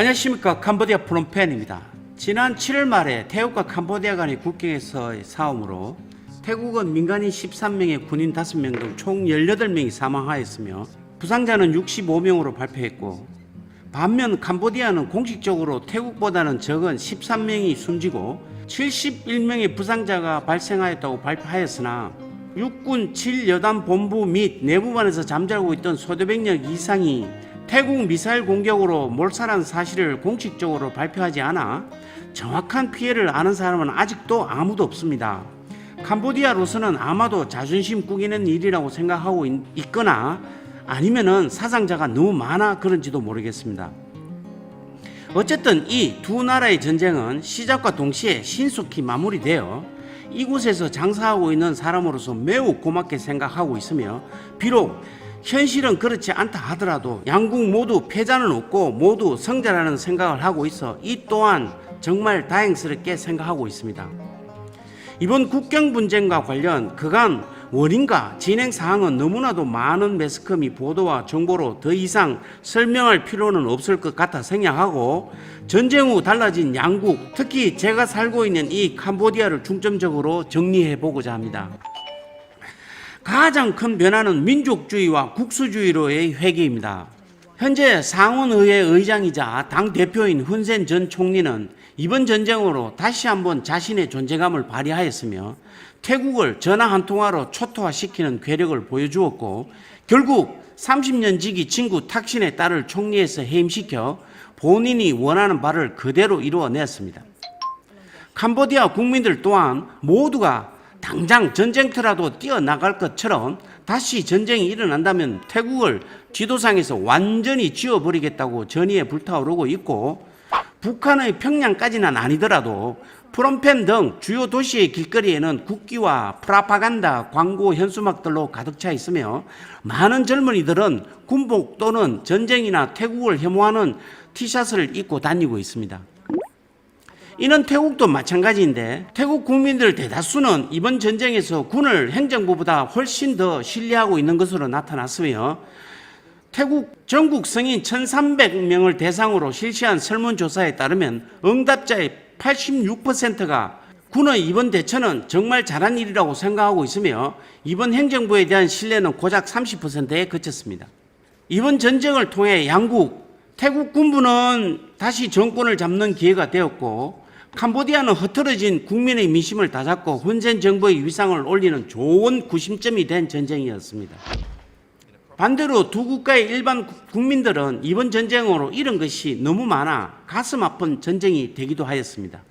안녕하십니까. 캄보디아 프놈펜입니다. 지난 7월 말에 태국과 캄보디아 간의 국경에서의 싸움으로 태국은 민간인 13명에 군인 5명 등 총 18명이 사망하였으며 부상자는 65명으로 발표했고, 반면 캄보디아는 공식적으로 태국보다는 적은 13명이 숨지고 71명의 부상자가 발생하였다고 발표하였으나 육군 7여단 본부 및 내부반에서 잠자고 있던 소대병력 이상이 태국 미사일 공격으로 몰살한 사실을 공식적으로 발표하지 않아 정확한 피해를 아는 사람은 아직도 아무도 없습니다. 캄보디아로서는 아마도 자존심 꾸기는 일이라고 생각하고 있거나 아니면은 사상자가 너무 많아 그런지도 모르겠습니다. 어쨌든 이 두 나라의 전쟁은 시작과 동시에 신속히 마무리되어 이곳에서 장사하고 있는 사람으로서 매우 고맙게 생각하고 있으며, 비록 현실은 그렇지 않다 하더라도 양국 모두 패자는 없고 모두 성자라는 생각을 하고 있어 이 또한 정말 다행스럽게 생각하고 있습니다. 이번 국경 분쟁과 관련 그간 원인과 진행 사항은 너무나도 많은 매스컴이 보도와 정보로 더 이상 설명할 필요는 없을 것 같아 생각하고, 전쟁 후 달라진 양국, 특히 제가 살고 있는 이 캄보디아를 중점적으로 정리해 보고자 합니다. 가장 큰 변화는 민족주의와 국수주의로의 회귀입니다. 현재 상원의회 의장이자 당대표인 훈센 전 총리는 이번 전쟁으로 다시 한번 자신의 존재감을 발휘하였으며 태국을 전화 한 통화로 초토화시키는 괴력을 보여주었고, 결국 30년 지기 친구 탁신의 딸을 총리에서 해임시켜 본인이 원하는 바를 그대로 이루어냈습니다. 캄보디아 국민들 또한 모두가 당장 전쟁터라도 뛰어나갈 것처럼 다시 전쟁이 일어난다면 태국을 지도상에서 완전히 지워버리겠다고 전의에 불타오르고 있고, 북한의 평양까지는 아니더라도 프놈펜 등 주요 도시의 길거리에는 국기와 프라파간다 광고 현수막들로 가득 차 있으며 많은 젊은이들은 군복 또는 전쟁이나 태국을 혐오하는 티셔츠를 입고 다니고 있습니다. 이는 태국도 마찬가지인데, 태국 국민들 대다수는 이번 전쟁에서 군을 행정부보다 훨씬 더 신뢰하고 있는 것으로 나타났으며, 태국 전국 성인 1,300명을 대상으로 실시한 설문조사에 따르면 응답자의 86%가 군의 이번 대처는 정말 잘한 일이라고 생각하고 있으며 이번 행정부에 대한 신뢰는 고작 30%에 그쳤습니다. 이번 전쟁을 통해 양국, 태국 군부는 다시 정권을 잡는 기회가 되었고, 캄보디아는 흐트러진 국민의 민심을 다잡고 훈센 정부의 위상을 올리는 좋은 구심점이 된 전쟁이었습니다. 반대로 두 국가의 일반 국민들은 이번 전쟁으로 잃은 것이 너무 많아 가슴 아픈 전쟁이 되기도 하였습니다.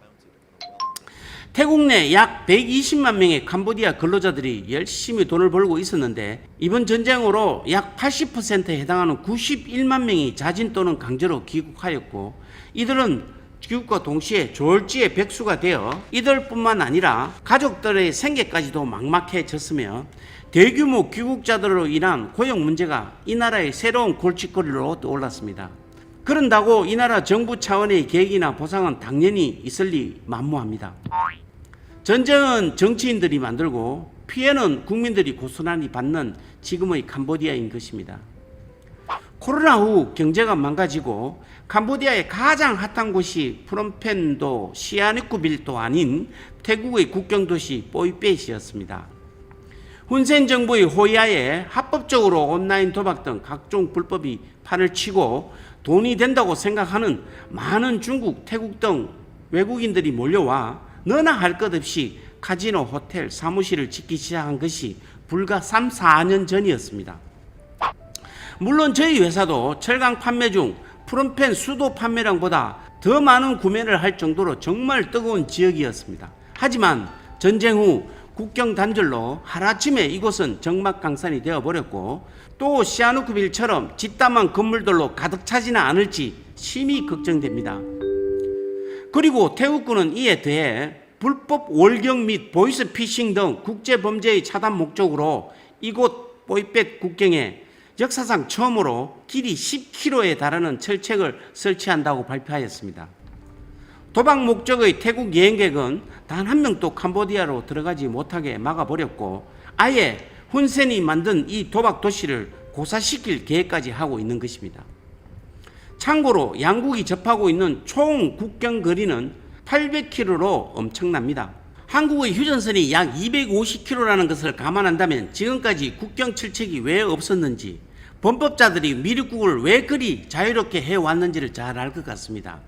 태국 내 약 120만 명의 캄보디아 근로자들이 열심히 돈을 벌고 있었는데 이번 전쟁으로 약 80%에 해당하는 91만 명이 자진 또는 강제로 귀국하였고, 이들은 귀국과 동시에 졸지의 백수가 되어 이들뿐만 아니라 가족들의 생계까지도 막막해졌으며 대규모 귀국자들로 인한 고용 문제가 이 나라의 새로운 골칫거리로 떠올랐습니다. 그런다고 이 나라 정부 차원의 계획이나 보상은 당연히 있을 리 만무합니다. 전쟁은 정치인들이 만들고 피해는 국민들이 고스란히 받는 지금의 캄보디아인 것입니다. 코로나 후 경제가 망가지고 캄보디아의 가장 핫한 곳이 프놈펜도 시아누쿠빌도 아닌 태국의 국경도시 뽀이펫이었습니다. 훈센 정부의 호위하에 합법적으로 온라인 도박 등 각종 불법이 판을 치고 돈이 된다고 생각하는 많은 중국, 태국 등 외국인들이 몰려와 너나 할 것 없이 카지노, 호텔, 사무실을 짓기 시작한 것이 불과 3, 4년 전이었습니다. 물론 저희 회사도 철강 판매 중 프놈펜 수도 판매량보다 더 많은 구매를 할 정도로 정말 뜨거운 지역이었습니다. 하지만 전쟁 후 국경 단절로 하루아침에 이곳은 정막강산이 되어버렸고, 또 시아누쿠빌처럼 짓담한 건물들로 가득 차지는 않을지 심히 걱정됩니다. 그리고 태국군은 이에 더해 불법 월경 및 보이스피싱 등 국제범죄의 차단 목적으로 이곳 뽀이펫 국경에 역사상 처음으로 길이 10km에 달하는 철책을 설치한다고 발표하였습니다. 도박 목적의 태국 여행객은 단 한 명도 캄보디아로 들어가지 못하게 막아버렸고, 아예 훈센이 만든 이 도박 도시를 고사시킬 계획까지 하고 있는 것입니다. 참고로 양국이 접하고 있는 총 국경 거리는 800km로 엄청납니다. 한국의 휴전선이 약 250km라는 것을 감안한다면 지금까지 국경 질책이 왜 없었는지, 범법자들이 미륵국을 왜 그리 자유롭게 해왔는지를 잘 알 것 같습니다.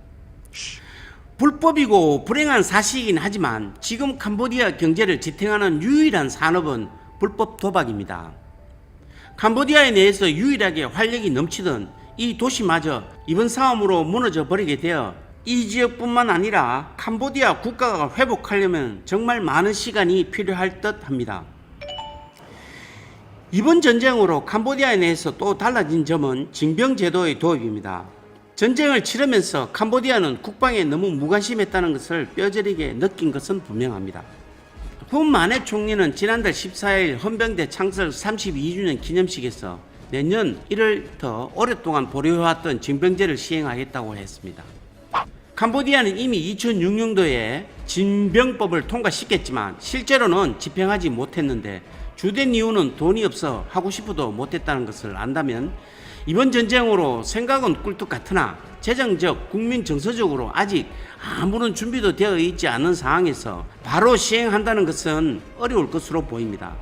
불법이고 불행한 사실이긴 하지만 지금 캄보디아 경제를 지탱하는 유일한 산업은 불법 도박입니다. 캄보디아에 내에서 유일하게 활력이 넘치던 이 도시마저 이번 싸움으로 무너져 버리게 되어 이 지역뿐만 아니라 캄보디아 국가가 회복하려면 정말 많은 시간이 필요할 듯 합니다. 이번 전쟁으로 캄보디아에 내에서 또 달라진 점은 징병제도의 도입입니다. 전쟁을 치르면서 캄보디아는 국방에 너무 무관심했다는 것을 뼈저리게 느낀 것은 분명합니다. 훈 마네 총리는 지난달 14일 헌병대 창설 32주년 기념식에서 내년 1월부터 오랫동안 보류해왔던 징병제를 시행하겠다고 했습니다. 캄보디아는 이미 2006년도에 징병법을 통과시켰지만 실제로는 집행하지 못했는데 주된 이유는 돈이 없어 하고 싶어도 못했다는 것을 안다면 이번 전쟁으로 생각은 꿀뚝 같으나 재정적, 국민 정서적으로 아직 아무런 준비도 되어 있지 않은 상황에서 바로 시행한다는 것은 어려울 것으로 보입니다.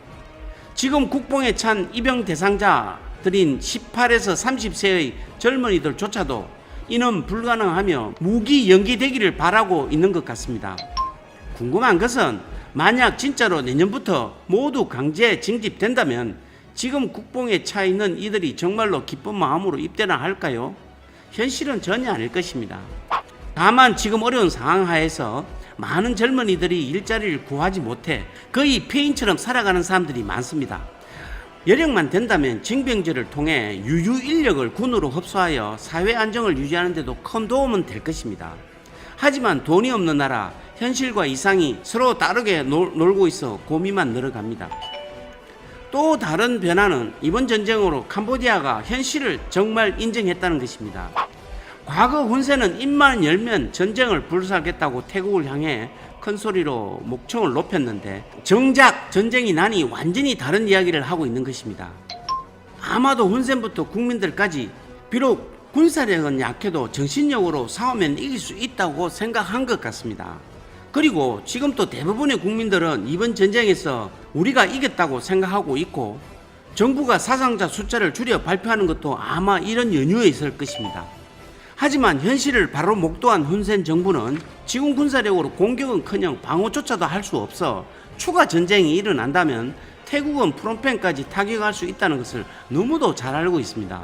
지금 국뽕에 찬 입영 대상자들인 18에서 30세의 젊은이들조차도 이는 불가능하며 무기 연기되기를 바라고 있는 것 같습니다. 궁금한 것은 만약 진짜로 내년부터 모두 강제 징집된다면 지금 국뽕에 차 있는 이들이 정말로 기쁜 마음으로 입대나 할까요? 현실은 전혀 아닐 것입니다. 다만 지금 어려운 상황 하에서 많은 젊은이들이 일자리를 구하지 못해 거의 폐인처럼 살아가는 사람들이 많습니다. 여력만 된다면 징병제를 통해 유유 인력을 군으로 흡수하여 사회 안정을 유지하는 데도 큰 도움은 될 것입니다. 하지만 돈이 없는 나라, 현실과 이상이 서로 다르게 놀고 있어 고민만 늘어갑니다. 또 다른 변화는 이번 전쟁으로 캄보디아가 현실을 정말 인정했다는 것입니다. 과거 훈센은 입만 열면 전쟁을 불사하겠다고 태국을 향해 큰 소리로 목청을 높였는데 정작 전쟁이 나니 완전히 다른 이야기를 하고 있는 것입니다. 아마도 훈센부터 국민들까지 비록 군사력은 약해도 정신력으로 싸우면 이길 수 있다고 생각한 것 같습니다. 그리고 지금 또 대부분의 국민들은 이번 전쟁에서 우리가 이겼다고 생각하고 있고 정부가 사상자 숫자를 줄여 발표하는 것도 아마 이런 연유에 있을 것입니다. 하지만 현실을 바로 목도한 훈센 정부는 지금 군사력으로 공격은커녕 방어조차도 할 수 없어 추가 전쟁이 일어난다면 태국은 프놈펜까지 타격할 수 있다는 것을 너무도 잘 알고 있습니다.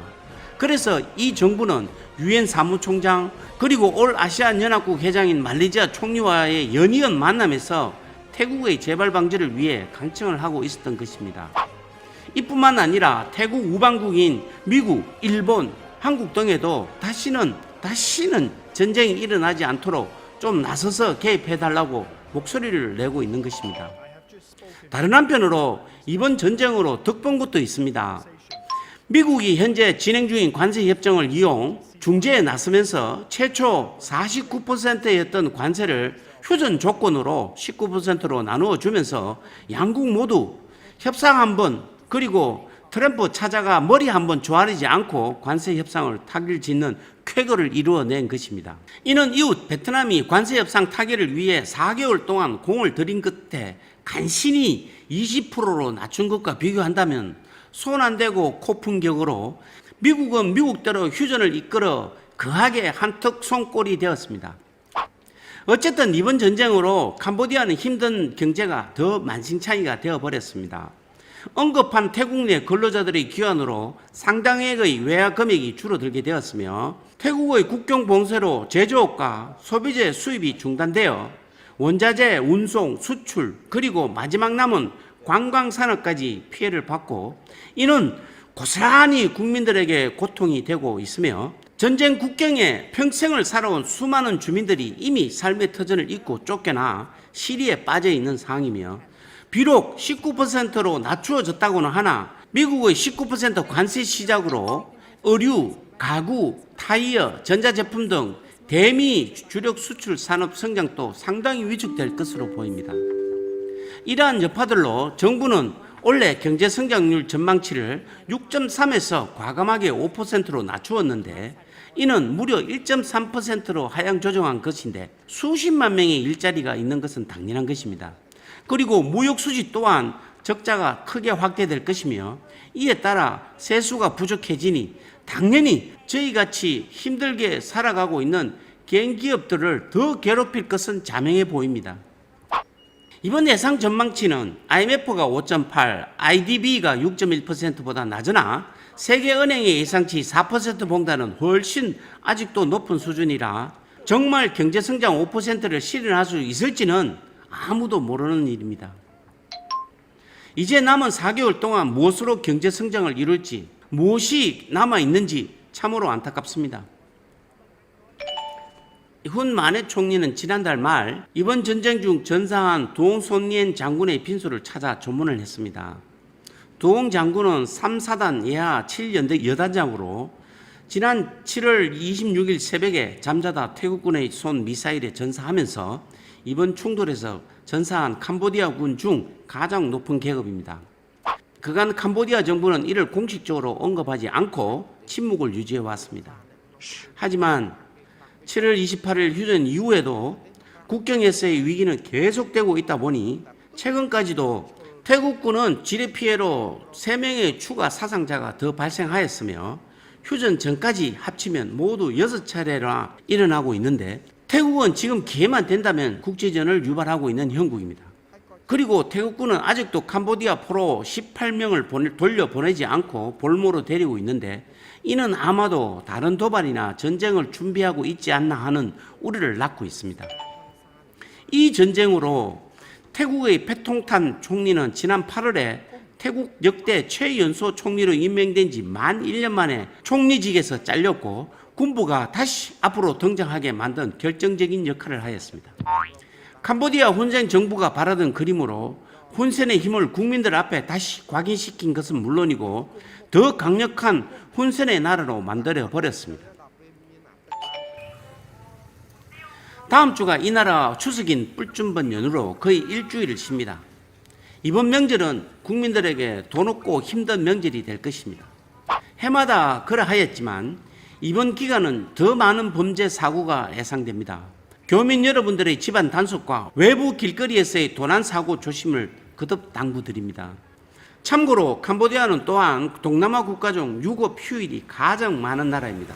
그래서 이 정부는 유엔 사무총장 그리고 올 아시안 연합국 회장인 말레이시아 총리와의 연이은 만남에서 태국의 재발 방지를 위해 간청을 하고 있었던 것입니다. 이뿐만 아니라 태국 우방국인 미국, 일본, 한국 등에도 다시는 전쟁이 일어나지 않도록 좀 나서서 개입해달라고 목소리를 내고 있는 것입니다. 다른 한편으로 이번 전쟁으로 덕본 것도 있습니다. 미국이 현재 진행 중인 관세협정을 이용 중재에 나서면서 최초 49%였던 관세를 휴전 조건으로 19%로 나누어 주면서 양국 모두 협상 한번 그리고 트럼프 찾아가 머리 한번 조아리지 않고 관세 협상을 타결 짓는 쾌거를 이루어낸 것입니다. 이는 이웃 베트남이 관세 협상 타결을 위해 4개월 동안 공을 들인 끝에 간신히 20%로 낮춘 것과 비교한다면 손 안 대고 코푼 격으로 미국은 미국대로 휴전을 이끌어 거하게 한턱 손꼴이 되었습니다. 어쨌든 이번 전쟁으로 캄보디아는 힘든 경제가 더 만신창이가 되어버렸습니다. 언급한 태국 내 근로자들의 귀환으로 상당액의 외화 금액이 줄어들게 되었으며 태국의 국경 봉쇄로 제조업과 소비재 수입이 중단되어 원자재, 운송, 수출 그리고 마지막 남은 관광산업까지 피해를 받고 이는 고스란히 국민들에게 고통이 되고 있으며 전쟁 국경에 평생을 살아온 수많은 주민들이 이미 삶의 터전을 잊고 쫓겨나 시리에 빠져 있는 상황이며 비록 19%로 낮추어졌다고는 하나 미국의 19% 관세 시작으로 의류, 가구, 타이어, 전자제품 등 대미 주력 수출 산업 성장도 상당히 위축될 것으로 보입니다. 이러한 여파들로 정부는 올해 경제 성장률 전망치를 6.3에서 과감하게 5%로 낮추었는데 이는 무려 1.3%로 하향 조정한 것인데 수십만 명의 일자리가 있는 것은 당연한 것입니다. 그리고 무역 수지 또한 적자가 크게 확대될 것이며 이에 따라 세수가 부족해지니 당연히 저희같이 힘들게 살아가고 있는 개인 기업들을 더 괴롭힐 것은 자명해 보입니다. 이번 예상 전망치는 IMF가 5.8, IDB가 6.1%보다 낮으나 세계은행의 예상치 4%보다는 훨씬 아직도 높은 수준이라 정말 경제성장 5%를 실현할 수 있을지는 아무도 모르는 일입니다. 이제 남은 4개월 동안 무엇으로 경제성장을 이룰지, 무엇이 남아있는지 참으로 안타깝습니다. 훈 마네 총리는 지난달 말 이번 전쟁 중 전사한 두옹 손니엔 장군의 빈소를 찾아 조문을 했습니다. 두옹 장군은 3사단 예하 7연대 여단장으로 지난 7월 26일 새벽에 잠자다 태국군의 쏜 미사일에 전사하면서 이번 충돌에서 전사한 캄보디아군 중 가장 높은 계급입니다. 그간 캄보디아 정부는 이를 공식적으로 언급하지 않고 침묵을 유지해 왔습니다. 하지만 7월 28일 휴전 이후에도 국경에서의 위기는 계속되고 있다 보니 최근까지도 태국군은 지뢰 피해로 3명의 추가 사상자가 더 발생하였으며 휴전 전까지 합치면 모두 6차례나 일어나고 있는데 태국은 지금 기회만 된다면 국제전을 유발하고 있는 형국입니다. 그리고 태국군은 아직도 캄보디아 포로 18명을 돌려보내지 않고 볼모로 데리고 있는데 이는 아마도 다른 도발이나 전쟁을 준비하고 있지 않나 하는 우려를 낳고 있습니다. 이 전쟁으로 태국의 패통탄 총리는 지난 8월에 태국 역대 최연소 총리로 임명된 지 만 1년 만에 총리직에서 잘렸고 군부가 다시 앞으로 등장하게 만든 결정적인 역할을 하였습니다. 캄보디아 훈센 정부가 바라던 그림으로 훈센의 힘을 국민들 앞에 다시 각인시킨 것은 물론이고 더 강력한 훈센의 나라로 만들어 버렸습니다. 다음 주가 이 나라 추석인 뿔준번 연휴로 거의 일주일을 쉽니다. 이번 명절은 국민들에게 돈 없고 힘든 명절이 될 것입니다. 해마다 그러하였지만 이번 기간은 더 많은 범죄 사고가 예상됩니다. 교민 여러분들의 집안 단속과 외부 길거리에서의 도난 사고 조심을 거듭 당부드립니다. 참고로 캄보디아는 또한 동남아 국가 중 유급 휴일이 가장 많은 나라입니다.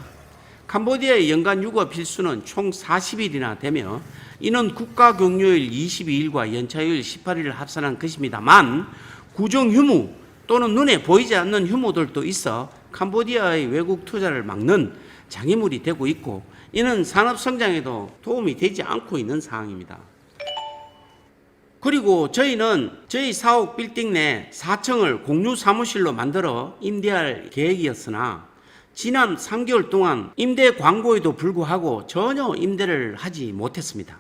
캄보디아의 연간 유급 일수는 총 40일이나 되며 이는 국가 경료일 22일과 연차휴일 18일을 합산한 것입니다만 구정 휴무 또는 눈에 보이지 않는 휴무들도 있어 캄보디아의 외국 투자를 막는 장애물이 되고 있고 이는 산업 성장에도 도움이 되지 않고 있는 상황입니다. 그리고 저희는 저희 사옥 빌딩 내 4층을 공유 사무실로 만들어 임대할 계획이었으나 지난 3개월 동안 임대 광고에도 불구하고 전혀 임대를 하지 못했습니다.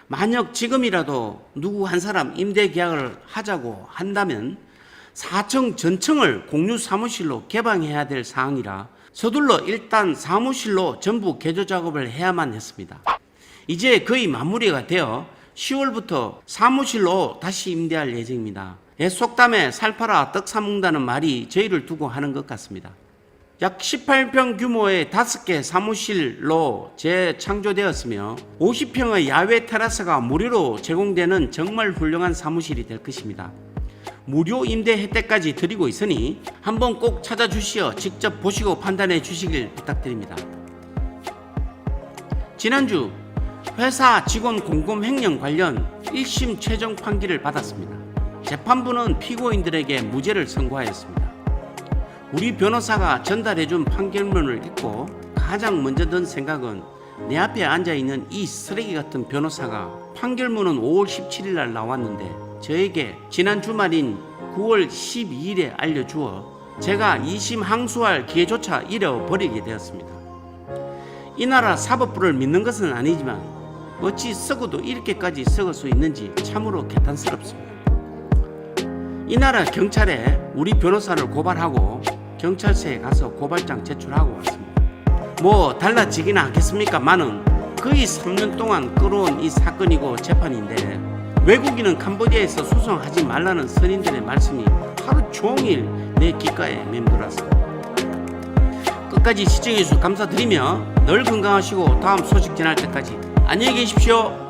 만약 지금이라도 누구 한 사람 임대 계약을 하자고 한다면 4층 전층을 공유 사무실로 개방해야 될 사항이라 서둘러 일단 사무실로 전부 개조 작업을 해야만 했습니다. 이제 거의 마무리가 되어 10월부터 사무실로 다시 임대할 예정입니다. 속담에 살 팔아 떡 사먹는다는 말이 저희를 두고 하는 것 같습니다. 약 18평 규모의 5개 사무실로 재창조되었으며 50평의 야외 테라스가 무료로 제공되는 정말 훌륭한 사무실이 될 것입니다. 무료 임대 혜택까지 드리고 있으니 한번 꼭 찾아주시어 직접 보시고 판단해 주시길 부탁드립니다. 지난주 회사 직원 공금 횡령 관련 1심 최종 판결을 받았습니다. 재판부는 피고인들에게 무죄를 선고하였습니다. 우리 변호사가 전달해준 판결문을 읽고 가장 먼저 든 생각은 내 앞에 앉아있는 이 쓰레기 같은 변호사가 판결문은 5월 17일 날 나왔는데 저에게 지난 주말인 9월 12일에 알려주어 제가 2심 항소할 기회조차 잃어버리게 되었습니다. 이 나라 사법부를 믿는 것은 아니지만 어찌 썩어도 이렇게까지 썩을 수 있는지 참으로 개탄스럽습니다. 이 나라 경찰에 우리 변호사를 고발하고 경찰서에 가서 고발장 제출하고 왔습니다. 뭐 달라지기는 않겠습니까만은 거의 3년 동안 끌어온 이 사건이고 재판인데 외국인은 캄보디아에서 수송하지 말라는 선인들의 말씀이 하루 종일 내 귓가에 맴돌았습니다. 끝까지 시청해주셔서 감사드리며 늘 건강하시고 다음 소식 전할 때까지 안녕히 계십시오.